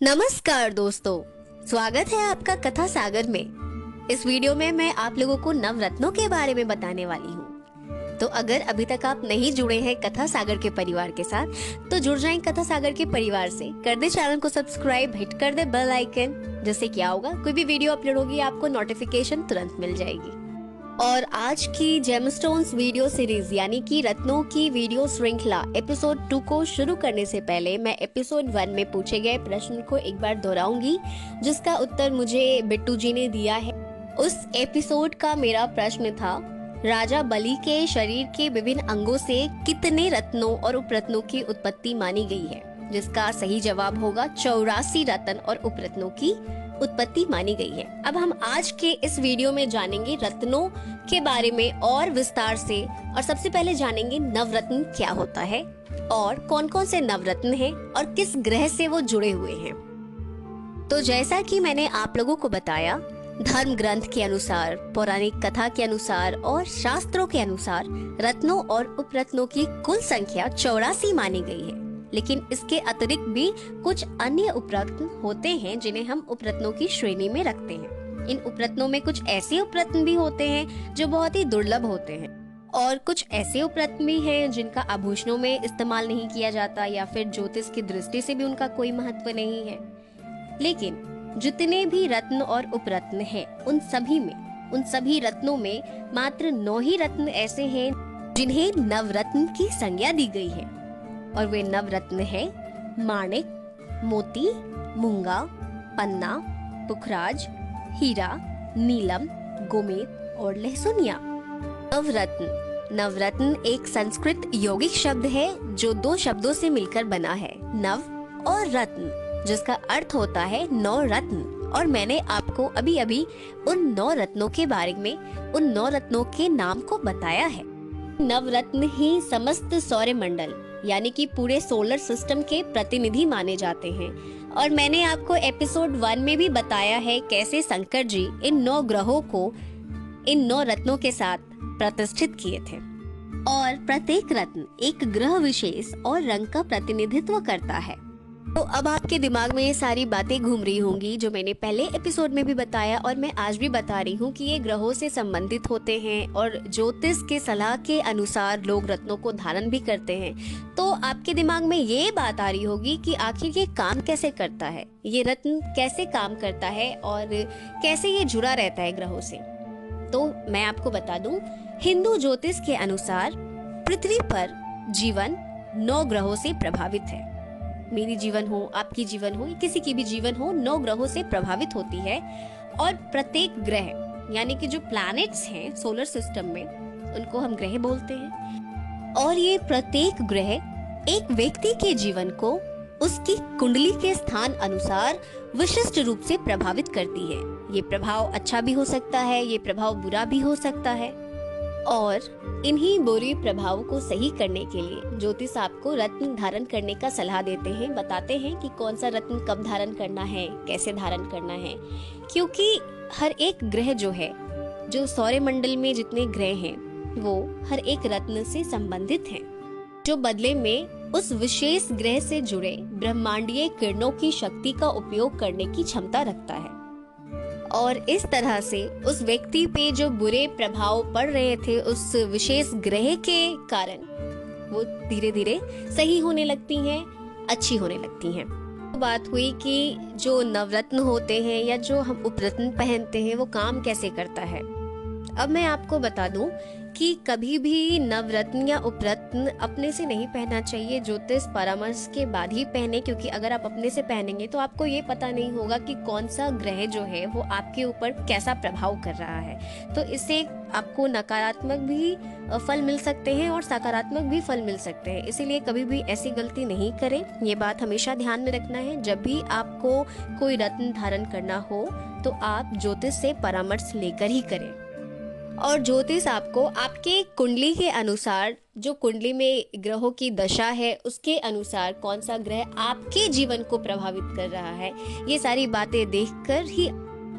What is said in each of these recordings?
नमस्कार दोस्तों, स्वागत है आपका कथा सागर में। इस वीडियो में मैं आप लोगों को नवरत्नों के बारे में बताने वाली हूँ। तो अगर अभी तक आप नहीं जुड़े हैं कथा सागर के परिवार के साथ, तो जुड़ जाएं कथा सागर के परिवार से। कर दे चैनल को सब्सक्राइब, हिट कर दे बेल आइकन, जिससे क्या होगा, कोई भी वीडियो अपलोड होगी आपको नोटिफिकेशन तुरंत मिल जाएगी। और आज की जेमस्टोन्स वीडियो सीरीज यानी कि रत्नों की वीडियो श्रृंखला एपिसोड 2 को शुरू करने से पहले मैं एपिसोड 1 में पूछे गए प्रश्न को एक बार दोहराऊंगी, जिसका उत्तर मुझे बिट्टू जी ने दिया है। उस एपिसोड का मेरा प्रश्न था, राजा बलि के शरीर के विभिन्न अंगों से कितने रत्नों और उपरत्नों की उत्पत्ति मानी गई है, जिसका सही जवाब होगा 84 रत्न और उपरत्नों की उत्पत्ति मानी गई है। अब हम आज के इस वीडियो में जानेंगे रत्नों के बारे में और विस्तार से, और सबसे पहले जानेंगे नवरत्न क्या होता है और कौन कौन से नवरत्न हैं और किस ग्रह से वो जुड़े हुए हैं। तो जैसा कि मैंने आप लोगों को बताया, धर्म ग्रंथ के अनुसार, पौराणिक कथा के अनुसार और शास्त्रों के अनुसार रत्नों और उपरत्नों की कुल संख्या 84 मानी गई है। लेकिन इसके अतिरिक्त भी कुछ अन्य उपरत्न होते हैं जिन्हें हम उपरत्नों की श्रेणी में रखते हैं। इन उपरत्नों में कुछ ऐसे उपरत्न भी होते हैं जो बहुत ही दुर्लभ होते हैं, और कुछ ऐसे उपरत्न भी हैं जिनका आभूषणों में इस्तेमाल नहीं किया जाता या फिर ज्योतिष की दृष्टि से भी उनका कोई महत्व नहीं है। लेकिन जितने भी रत्न और उपरत्न हैं, उन सभी रत्नों में मात्र 9 ही रत्न ऐसे हैं जिन्हें नवरत्न की संज्ञा दी गई है, और वे नवरत्न है माणिक, मोती, मूंगा, पन्ना, पुखराज, हीरा, नीलम, गोमेद और लहसुनिया। नवरत्न एक संस्कृत यौगिक शब्द है जो 2 शब्दों से मिलकर बना है, नव और रत्न, जिसका अर्थ होता है 9 रत्न। और मैंने आपको अभी अभी उन 9 रत्नों के बारे में, उन 9 रत्नों के नाम को बताया है। नवरत्न ही समस्त सौर मंडल यानी कि पूरे सोलर सिस्टम के प्रतिनिधि माने जाते हैं। और मैंने आपको एपिसोड 1 में भी बताया है कैसे शंकर जी इन 9 ग्रहों को इन 9 रत्नों के साथ प्रतिष्ठित किए थे। और प्रत्येक रत्न एक ग्रह विशेष और रंग का प्रतिनिधित्व करता है। तो अब आपके दिमाग में ये सारी बातें घूम रही होंगी जो मैंने पहले एपिसोड में भी बताया और मैं आज भी बता रही हूँ कि ये ग्रहों से संबंधित होते हैं और ज्योतिष के सलाह के अनुसार लोग रत्नों को धारण भी करते हैं। तो आपके दिमाग में ये बात आ रही होगी कि आखिर ये काम कैसे करता है, ये रत्न कैसे काम करता है और कैसे ये जुड़ा रहता है ग्रहों से। तो मैं आपको बता दूं, हिंदू ज्योतिष के अनुसार पृथ्वी पर जीवन 9 ग्रहों से प्रभावित है। मेरी जीवन हो, आपकी जीवन हो, किसी की भी जीवन हो, 9 ग्रहों से प्रभावित होती है। और प्रत्येक ग्रह यानी कि जो प्लैनेट्स हैं सोलर सिस्टम में, उनको हम ग्रह बोलते हैं। और ये प्रत्येक ग्रह एक व्यक्ति के जीवन को उसकी कुंडली के स्थान अनुसार विशिष्ट रूप से प्रभावित करती है। ये प्रभाव अच्छा भी हो सकता है, ये प्रभाव बुरा भी हो सकता है। और इन्हीं बुरे प्रभावों को सही करने के लिए ज्योतिष आपको रत्न धारण करने का सलाह देते हैं, बताते हैं कि कौन सा रत्न कब धारण करना है, कैसे धारण करना है। क्योंकि हर एक ग्रह जो है, जो सौर मंडल में जितने ग्रह हैं, वो हर एक रत्न से संबंधित हैं, जो बदले में उस विशेष ग्रह से जुड़े ब्रह्मांडीय किरणों की शक्ति का उपयोग करने की क्षमता रखता है। और इस तरह से उस व्यक्ति पे जो बुरे प्रभाव पड़ रहे थे उस विशेष ग्रह के कारण, वो धीरे धीरे सही होने लगती हैं, अच्छी होने लगती हैं। तो बात हुई कि जो नवरत्न होते हैं या जो हम उपरत्न पहनते हैं वो काम कैसे करता है। अब मैं आपको बता दूं कि कभी भी नवरत्न या उपरत्न अपने से नहीं पहनना चाहिए, ज्योतिष परामर्श के बाद ही पहने। क्योंकि अगर आप अपने से पहनेंगे तो आपको ये पता नहीं होगा कि कौन सा ग्रह जो है वो आपके ऊपर कैसा प्रभाव कर रहा है। तो इससे आपको नकारात्मक भी फल मिल सकते हैं और सकारात्मक भी फल मिल सकते हैं। इसीलिए कभी भी ऐसी गलती नहीं करें, ये बात हमेशा ध्यान में रखना है। जब भी आपको कोई रत्न धारण करना हो तो आप ज्योतिष से परामर्श लेकर ही करें। और ज्योतिष आपको आपके कुंडली के अनुसार, जो कुंडली में ग्रहों की दशा है उसके अनुसार कौन सा ग्रह आपके जीवन को प्रभावित कर रहा है, ये सारी बातें देखकर ही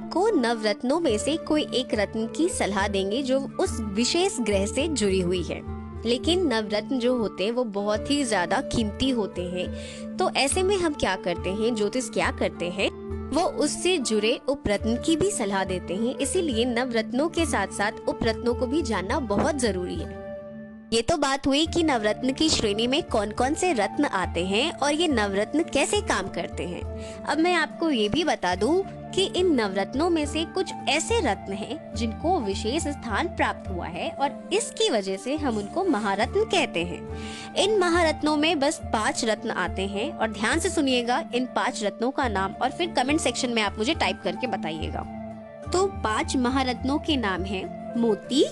को नवरत्नों में से कोई एक रत्न की सलाह देंगे जो उस विशेष ग्रह से जुड़ी हुई है। लेकिन नवरत्न जो होते हैं वो बहुत ही ज्यादा कीमती होते हैं। तो ऐसे में हम क्या करते हैं, ज्योतिष क्या करते हैं, वो उससे जुड़े उपरत्न की भी सलाह देते हैं। इसीलिए नवरत्नों के साथ साथ उपरत्नों को भी जानना बहुत जरूरी है। ये तो बात हुई कि नवरत्न की श्रेणी में कौन कौन से रत्न आते हैं और ये नवरत्न कैसे काम करते हैं। अब मैं आपको ये भी बता दूं कि इन नवरत्नों में से कुछ ऐसे रत्न हैं जिनको विशेष स्थान प्राप्त हुआ है और इसकी वजह से हम उनको महारत्न कहते हैं। इन महारत्नों में बस 5 रत्न आते हैं और ध्यान से सुनिएगा इन 5 रत्नों का नाम और फिर कमेंट सेक्शन में आप मुझे टाइप करके बताइएगा। तो 5 महारत्नों के नाम है मोती,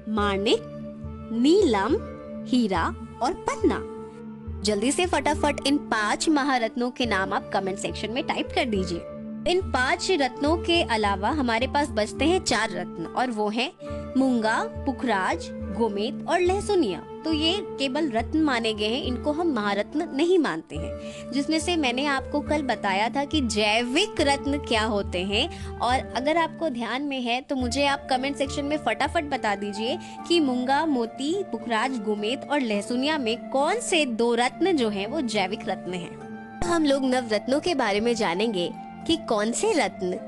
माणिक, नीलम, हीरा और पन्ना। जल्दी से फटाफट इन 5 महारत्नों के नाम आप कमेंट सेक्शन में टाइप कर दीजिए। इन 5 रत्नों के अलावा हमारे पास बचते हैं 4 रत्न और वो हैं मूंगा, पुखराज, गोमेद और लहसुनिया। तो ये केवल रत्न माने गए हैं, इनको हम महारत्न नहीं मानते हैं। जिसमें से मैंने आपको कल बताया था कि जैविक रत्न क्या होते हैं, और अगर आपको ध्यान में है तो मुझे आप कमेंट सेक्शन में फटाफट बता दीजिए कि मूंगा, मोती, पुखराज, गोमेद और लहसुनिया में कौन से 2 रत्न जो हैं वो जैविक रत्न हैं। हम लोग नवरत्नों के बारे में जानेंगे कि कौन से रत्न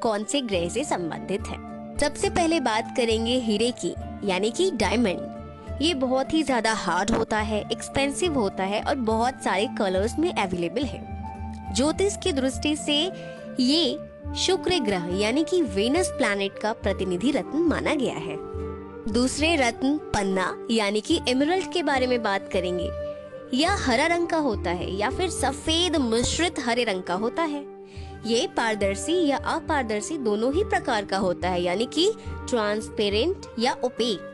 कौन से ग्रह से संबंधित है। सबसे पहले बात करेंगे हीरे की, यानी कि डायमंड। ये बहुत ही ज्यादा हार्ड होता है, एक्सपेंसिव होता है और बहुत सारे कलर्स में अवेलेबल है। ज्योतिष की दृष्टि से ये शुक्र ग्रह यानी कि वेनस प्लैनेट का प्रतिनिधि रत्न माना गया है। दूसरे रत्न पन्ना यानी कि एमरल्ड के बारे में बात करेंगे। यह हरा रंग का होता है या फिर सफेद मिश्रित हरे रंग का होता है। ये पारदर्शी या अपारदर्शी दोनों ही प्रकार का होता है, यानी कि ट्रांसपेरेंट या ओपेक।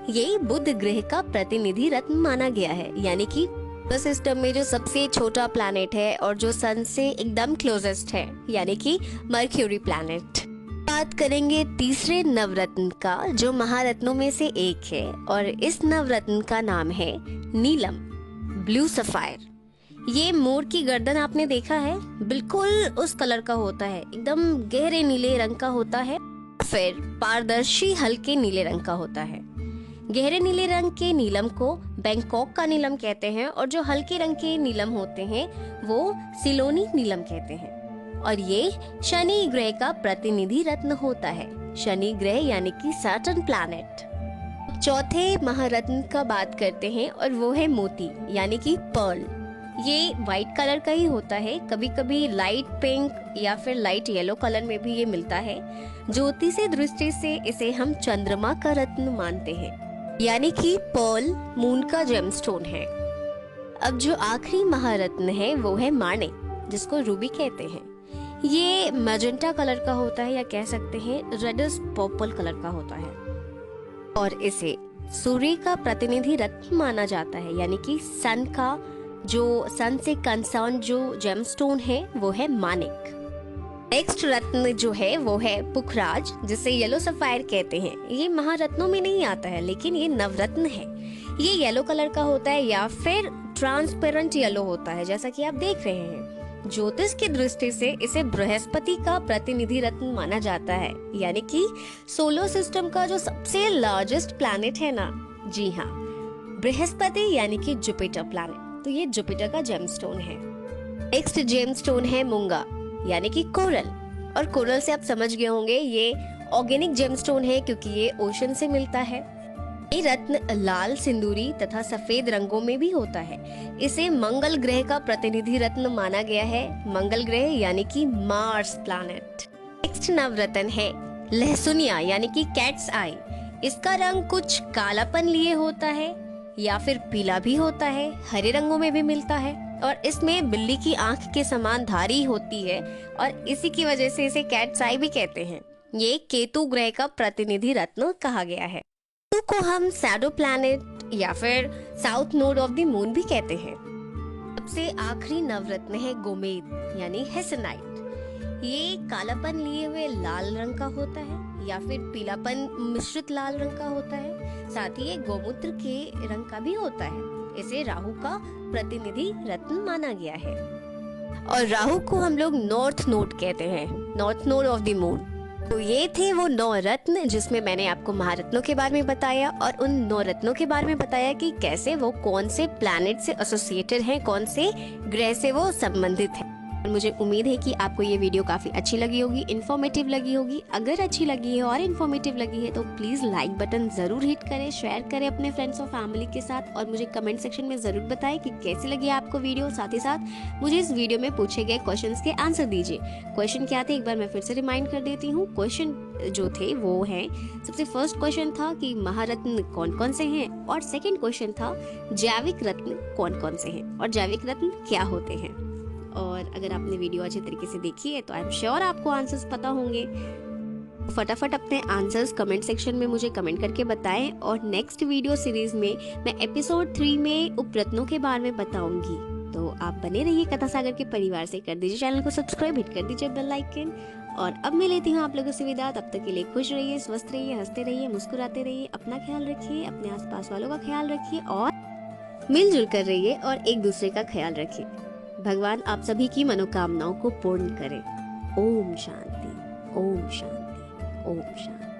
ये बुध ग्रह का प्रतिनिधि रत्न माना गया है, यानी कि सिस्टम में जो सबसे छोटा प्लैनेट है और जो सन से एकदम क्लोजेस्ट है, यानी कि मर्क्यूरी प्लैनेट। बात करेंगे तीसरे नवरत्न का जो महारत्नों में से एक है, और इस नवरत्न का नाम है नीलम, ब्लू सफायर। ये मोर की गर्दन आपने देखा है, बिल्कुल उस कलर का होता है, एकदम गहरे नीले रंग का होता है। फिर पारदर्शी हल्के नीले रंग का होता है। गहरे नीले रंग के नीलम को बैंकॉक का नीलम कहते हैं और जो हल्के रंग के नीलम होते हैं वो सिलोनी नीलम कहते हैं। और ये शनि ग्रह का प्रतिनिधि रत्न होता है, शनि ग्रह यानी कि सैटर्न प्लैनेट। चौथे महारत्न का बात करते हैं और वो है मोती यानी कि पर्ल। ये व्हाइट कलर का ही होता है, कभी कभी लाइट पिंक या फिर लाइट येलो कलर में भी ये मिलता है। ज्योतिषी दृष्टि से इसे हम चंद्रमा का रत्न मानते हैं, यानी कि पर्ल मून का जेमस्टोन है। अब जो आखिरी महारत्न है वो है माणिक, जिसको रूबी कहते हैं। ये मैजेंटा कलर का होता है या कह सकते हैं रेडिश पर्पल कलर का होता है और इसे सूर्य का प्रतिनिधि रत्न माना जाता है, यानी कि सन का जो सन से कंसर्न जो जेमस्टोन है वो है माणिक। नेक्स्ट रत्न जो है वो है पुखराज, जिसे येलो सफायर कहते हैं। ये महारत्नों में नहीं आता है लेकिन ये नवरत्न है। ये येलो कलर का होता है या फिर ट्रांसपेरेंट येलो होता है, जैसा कि आप देख रहे हैं। ज्योतिष की दृष्टि से इसे बृहस्पति का प्रतिनिधि रत्न माना जाता है, यानी कि सोलर सिस्टम का जो सबसे लार्जेस्ट प्लैनेट है ना, जी हाँ, बृहस्पति यानी कि जुपिटर प्लैनेट। तो ये जुपिटर का जेमस्टोन है। नेक्स्ट जेमस्टोन है मूंगा यानी कि कोरल, और कोरल से आप समझ गए होंगे ये ऑर्गेनिक जेमस्टोन है क्योंकि ये ओशन से मिलता है। ये रत्न लाल, सिंदूरी तथा सफेद रंगों में भी होता है। इसे मंगल ग्रह का प्रतिनिधि रत्न माना गया है, मंगल ग्रह यानी कि मार्स प्लैनेट। नेक्स्ट नवरत्न है लहसुनिया यानी कि कैट्स आई। इसका रंग कुछ कालापन लिए होता है या फिर पीला भी होता है, हरे रंगों में भी मिलता है और इसमें बिल्ली की आंख के समान धारी होती है और इसी की वजह से इसे कैट्स आई भी कहते हैं। ये केतु ग्रह का प्रतिनिधि रत्न कहा गया है। केतु को हम शैडो प्लैनेट या फिर south node of the moon भी कहते हैं। सबसे आखिरी नवरत्न है गोमेद यानी हेसनाइट। ये कालापन लिए हुए लाल रंग का होता है या फिर पीलापन मिश्रित लाल रंग का होता है, साथ ही ये गोमूत्र के रंग का भी होता है। इसे राहु का प्रतिनिधि रत्न माना गया है और राहु को हम लोग नॉर्थ नोड कहते हैं, north node of the moon. तो ये थे वो 9 रत्न जिसमें मैंने आपको महारत्नों के बारे में बताया और उन 9 रत्नों के बारे में बताया कि कैसे वो कौन से प्लैनेट से एसोसिएटेड हैं, कौन से ग्रह से वो संबंधित हैं। और मुझे उम्मीद है कि आपको ये वीडियो काफी अच्छी लगी होगी, इन्फॉर्मेटिव लगी होगी। अगर अच्छी लगी है और इन्फॉर्मेटिव लगी है तो प्लीज लाइक बटन जरूर हिट करें, शेयर करें अपने फ्रेंड्स और फैमिली के साथ और मुझे कमेंट सेक्शन में जरूर बताएं कि कैसी लगी आपको वीडियो। साथ ही साथ मुझे इस वीडियो में पूछे गए क्वेश्चंस के आंसर दीजिए। क्वेश्चन क्या थे एक बार मैं फिर से रिमाइंड कर देती हूँ। क्वेश्चन जो थे वो है, सबसे फर्स्ट क्वेश्चन था कि महारत्न कौन कौन से हैं और सेकंड क्वेश्चन था जैविक रत्न कौन कौन से हैं और जैविक रत्न क्या होते हैं। और अगर आपने वीडियो अच्छे तरीके से देखी है तो आई एम श्योर आपको आंसर्स पता होंगे। फटाफट अपने आंसर्स कमेंट सेक्शन में मुझे कमेंट करके बताएं और नेक्स्ट वीडियो सीरीज में मैं एपिसोड 3 में उपरत्नों के बारे में बताऊंगी। तो आप बने रहिए कथा सागर के परिवार से। कर दीजिए चैनल को सब्सक्राइब, हिट कर दीजिए बेल आइकन। और अब मैं लेती हूँ आप लोगों से विदा। तब तक के लिए खुश रहिए, स्वस्थ रहिए, हंसते रहिए, मुस्कुराते रहिए, अपना ख्याल रखिए, अपने आसपास वालों का ख्याल रखिए और मिलजुल कर रहिए और एक दूसरे का ख्याल रखिए। भगवान आप सभी की मनोकामनाओं को पूर्ण करें। ओम शांति, ओम शांति, ओम शांति।